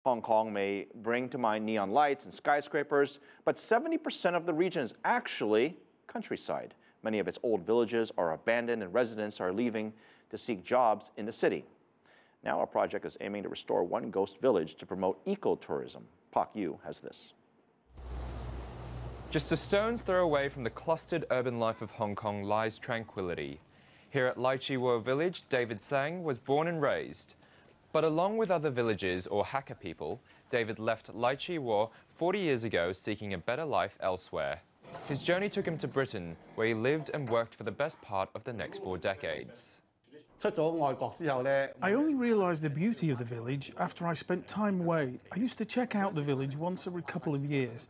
Hong Kong may bring to mind neon lights and skyscrapers, but 70% of the region is actually countryside. Many of its old villages are abandoned and residents are leaving to seek jobs in the city. Now a project is aiming to restore one ghost village to promote ecotourism. Pak Yu has this. Just a stone's throw away from the clustered urban life of Hong Kong lies tranquility. Here at Lai Chi Wo Village, David Sang was born and raised. But along with other villagers or Hakka people, David left Lai Chi Wo 40 years ago seeking a better life elsewhere. His journey took him to Britain, where he lived and worked for the best part of the next 4 decades. I only realised the beauty of the village after I spent time away. I used to check out the village once every couple of years,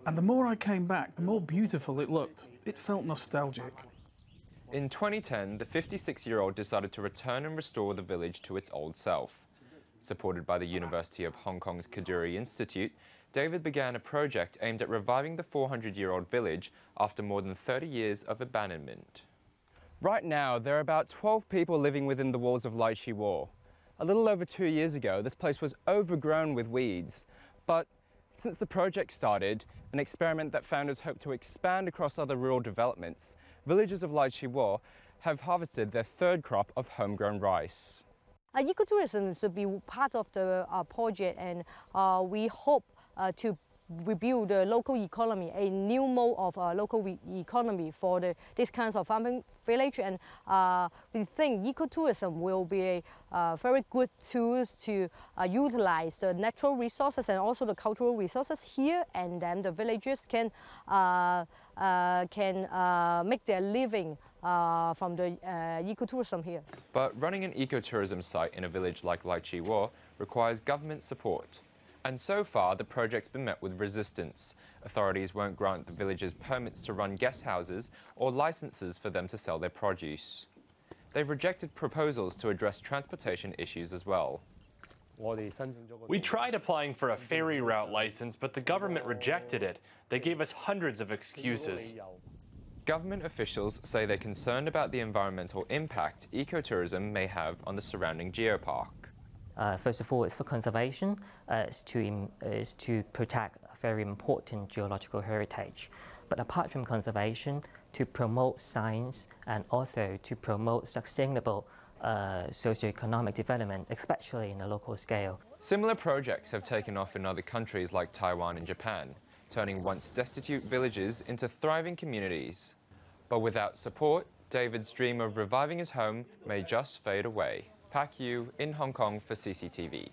and the more I came back, the more beautiful it looked. It felt nostalgic. In 2010, the 56-year-old decided to return and restore the village to its old self. Supported by the University of Hong Kong's Kaduri Institute, David began a project aimed at reviving the 400-year-old village after more than 30 years of abandonment. Right now, there are about 12 people living within the walls of Lai Chi Wo. A little over 2 years ago, this place was overgrown with weeds. But since the project started, an experiment that founders hope to expand across other rural developments, villagers of Lai Chi Wo have harvested their 3rd crop of homegrown rice. Ecotourism should be part of the project, and we hope to rebuild the local economy, a new mode of local economy for these kinds of farming village. And we think ecotourism will be a very good tool to utilize the natural resources and also the cultural resources here, and then the villagers can make their living from the ecotourism here. But running an ecotourism site in a village like Lai Chi Wo requires government support. And so far, the project's been met with resistance. Authorities won't grant the villagers permits to run guest houses or licenses for them to sell their produce. They've rejected proposals to address transportation issues as well. We tried applying for a ferry route license, but the government rejected it. They gave us hundreds of excuses. Government officials say they're concerned about the environmental impact ecotourism may have on the surrounding geopark. First of all, it's for conservation, is to protect a very important geological heritage. But apart from conservation, to promote science and also to promote sustainable socio-economic development, especially in a local scale. Similar projects have taken off in other countries like Taiwan and Japan, turning once destitute villages into thriving communities. But without support, David's dream of reviving his home may just fade away. Pak Yu in Hong Kong for CCTV.